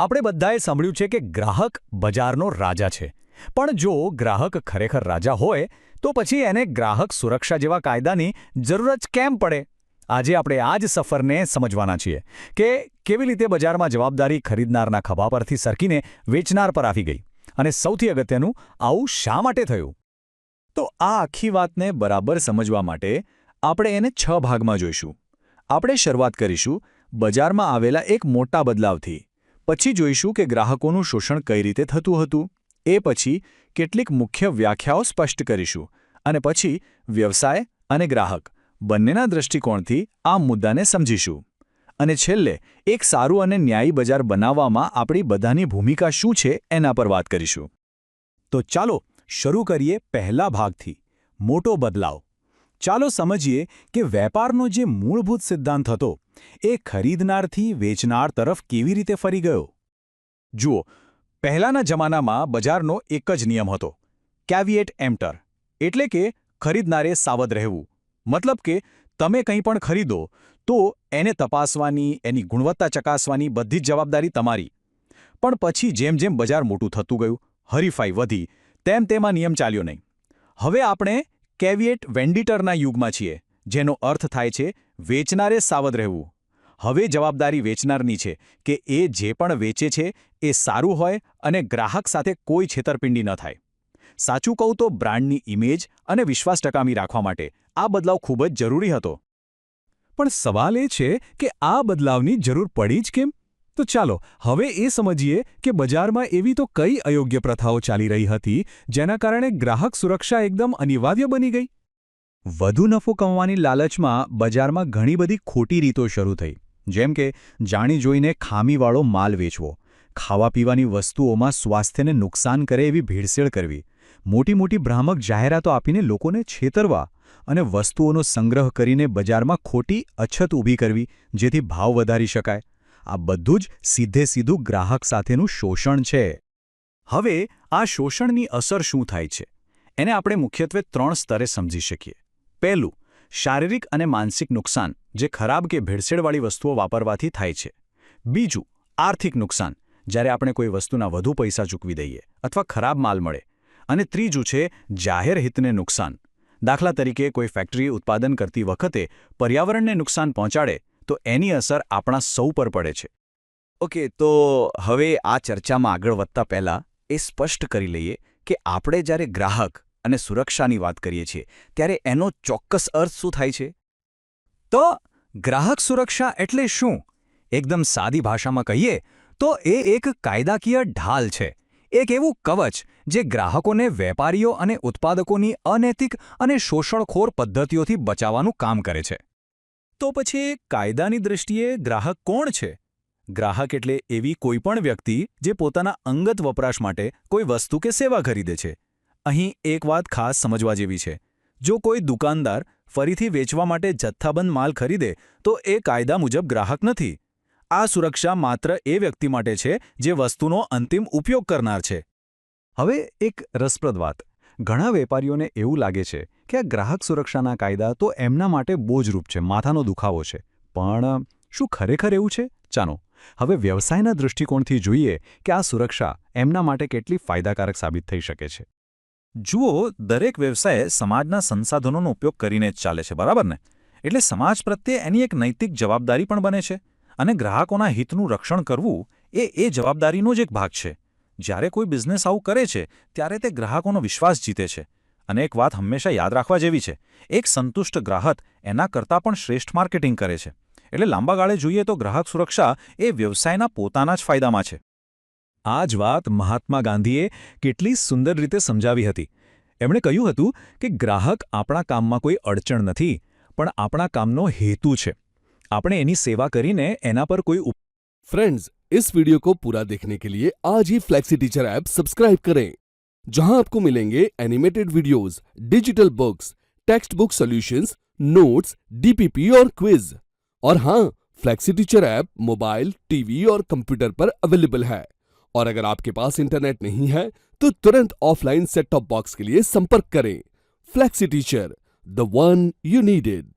આપણે બધાએ સાંભળ્યું છે કે ગ્રાહક બજારનો રાજા છે. પણ જો ગ્રાહક ખરેખર રાજા હોય તો પછી એને ગ્રાહક સુરક્ષા જેવા કાયદાની જરૂર જ કેમ પડે? આજે આપણે આ જ સફરને સમજવાના છીએ કે કેવી રીતે બજારમાં જવાબદારી ખરીદનારના ખભા પરથી સરકીને વેચનાર પર આવી ગઈ, અને સૌથી અગત્યનું, આવું શા માટે થયું? તો આ આખી વાતને બરાબર સમજવા માટે આપણે એને 6 ભાગમાં જોઈશું. આપણે શરૂઆત કરીશું બજારમાં આવેલા એક મોટા બદલાવથી. પછી જોઈશું કે ગ્રાહકોનું શોષણ કઈ રીતે થતું હતું. એ પછી કેટલીક મુખ્ય વ્યાખ્યાઓ સ્પષ્ટ કરીશું. અને પછી વ્યવસાય અને ગ્રાહક બંનેના દૃષ્ટિકોણથી આ મુદ્દાને સમજીશું. અને છેલ્લે એક સારું અને ન્યાયી બજાર બનાવવામાં આપણી બધાની ભૂમિકા શું છે એના પર વાત કરીશું. તો ચાલો શરૂ કરીએ પહેલા ભાગથી, મોટો બદલાવ. ચાલો સમજીએ કે વેપારનો જે મૂળભૂત સિદ્ધાંત હતો એ ખરીદનારથી વેચનાર તરફ કેવી રીતે ફરી ગયો. જુઓ, પહેલાંના જમાનામાં બજારનો એક જ નિયમ હતો, કેવિએટ એમ્પ્ટર, એટલે કે ખરીદનારે સાવધ રહેવું. મતલબ કે તમે કંઈ પણ ખરીદો તો એને તપાસવાની, એની ગુણવત્તા ચકાસવાની બધી જ જવાબદારી તમારી. પણ પછી જેમ જેમ બજાર મોટું થતું ગયું, હરીફાઈ વધી, તેમ આ નિયમ ચાલ્યો નહીં. હવે આપણે કેવિએટ વેન્ડિટરના યુગમાં છીએ, જેનો અર્થ થાય છે વેચનારે સાવધ રહેવું. હવે જવાબદારી વેચનારની છે કે એ જે પણ વેચે છે એ સારું હોય અને ગ્રાહક સાથે કોઈ છેતરપિંડી ન થાય. સાચું કહું તો બ્રાન્ડની ઇમેજ અને વિશ્વાસ ટકાવી રાખવા માટે આ બદલાવ ખૂબ જ જરૂરી હતો. પણ સવાલ એ છે કે આ બદલાવની જરૂર પડી જ કેમ? તો ચાલો હવે એ સમજીએ કે બજારમાં એવી તો કઈ અયોગ્ય પ્રથાઓ ચાલી રહી હતી જેના કારણે ગ્રાહક સુરક્ષા એકદમ અનિવાર્ય બની ગઈ. વધુ નફો કમાવાની લાલચમાં બજારમાં ઘણી બધી ખોટી રીતો શરૂ થઈ. જેમ કે જાણી જોઈને ખામીવાળો માલ વેચવો, ખાવા પીવાની વસ્તુઓમાં સ્વાસ્થ્યને નુકસાન કરે એવી ભેળસેળ કરવી, મોટી મોટી ભ્રામક જાહેરાતો આપીને લોકોને છેતરવા અને વસ્તુઓનો સંગ્રહ કરીને બજારમાં ખોટી અછત ઊભી કરવી જેથી ભાવ વધારી શકાય. આ બધું જ સીધે સીધું ગ્રાહક સાથેનું શોષણ છે. હવે આ શોષણની અસર શું થાય છે એને આપણે મુખ્યત્વે 3 સ્તરે સમજી શકીએ. પહેલું, શારીરિક અને માનસિક નુકસાન, જે ખરાબ કે ભેળસેળવાળી વસ્તુઓ વાપરવાથી થાય છે. બીજું, આર્થિક નુકસાન, જ્યારે આપણે કોઈ વસ્તુના વધુ પૈસા ચૂકવી દઈએ અથવા ખરાબ માલ મળે. અને ત્રીજું છે જાહેર હિતને નુકસાન. દાખલા તરીકે કોઈ ફેક્ટરી ઉત્પાદન કરતી વખતે પર્યાવરણને નુકસાન પહોંચાડે તો એની અસર આપણા સૌ પર પડે છે. ઓકે, તો હવે આ ચર્ચામાં આગળ વધતા પહેલાં એ સ્પષ્ટ કરી લઈએ કે આપણે જ્યારે ગ્રાહક અને સુરક્ષાની વાત કરીએ છીએ ત્યારે એનો ચોક્કસ અર્થ શું થાય છે. તો ગ્રાહક સુરક્ષા એટલે શું? એકદમ સાદી ભાષામાં કહીએ તો એ એક કાયદાકીય ઢાલ છે, એક એવું કવચ જે ગ્રાહકોને વેપારીઓ અને ઉત્પાદકોની અનૈતિક અને શોષણખોર પદ્ધતિઓથી બચાવવાનું કામ કરે છે. તો પછી કાયદાની દૃષ્ટિએ ગ્રાહક કોણ છે? ગ્રાહક એટલે એવી કોઈપણ વ્યક્તિ જે પોતાના અંગત વપરાશ માટે કોઈ વસ્તુ કે સેવા ખરીદે છે. અહીં એક વાત ખાસ સમજવા જેવી છે. જો કોઈ દુકાનદાર ફરીથી વેચવા માટે જથ્થાબંધ માલ ખરીદે તો એ કાયદા મુજબ ગ્રાહક નથી. આ સુરક્ષા માત્ર એ વ્યક્તિ માટે છે જે વસ્તુનો અંતિમ ઉપયોગ કરનાર છે. હવે એક રસપ્રદ વાત. ઘણા વેપારીઓને એવું લાગે છે કે આ ગ્રાહક સુરક્ષાના કાયદા તો એમના માટે બોજરૂપ છે, માથાનો દુખાવો છે. પણ શું ખરેખર એવું છે? ચાલો હવે વ્યવસાયના દૃષ્ટિકોણથી જોઈએ કે આ સુરક્ષા એમના માટે કેટલી ફાયદાકારક સાબિત થઈ શકે છે. જુઓ, દરેક વ્યવસાય સમાજના સંસાધનોનો ઉપયોગ કરીને જ ચાલે છે, બરાબર ને? એટલે સમાજ પ્રત્યે એની એક નૈતિક જવાબદારી પણ બને છે. અને ગ્રાહકોના હિતનું રક્ષણ કરવું એ જવાબદારીનો જ એક ભાગ છે. જ્યારે કોઈ બિઝનેસ આવું કરે છે ત્યારે તે ગ્રાહકોનો વિશ્વાસ જીતે છે. અને એક વાત હંમેશા યાદ રાખવા જેવી છે, એક સંતુષ્ટ ગ્રાહક એના કરતાં પણ શ્રેષ્ઠ માર્કેટિંગ કરે છે. એટલે લાંબા ગાળે જોઈએ તો ગ્રાહક સુરક્ષા એ વ્યવસાયના પોતાના જ ફાયદામાં છે. આ જ વાત મહાત્મા ગાંધીએ કેટલી સુંદર રીતે સમજાવી હતી. એમણે કહ્યું હતું કે ગ્રાહક આપણા કામમાં કોઈ અડચણ નથી, પણ આપણા કામનો હેતુ છે. આપણે એની સેવા કરીને એના પર કોઈ फ्रेंड्स, इस वीडियो को पूरा देखने के लिए आज ही फ्लेक्सी टीचर ऐप सब्सक्राइब करें, जहां आपको मिलेंगे animated videos, digital books, text book solutions, notes, DPP और क्विज. और हाँ, flexi teacher app mobile, TV और कंप्यूटर पर अवेलेबल है. और अगर आपके पास इंटरनेट नहीं है तो तुरंत ऑफलाइन सेट टॉप बॉक्स के लिए संपर्क करें. Flexi teacher, the one you needed.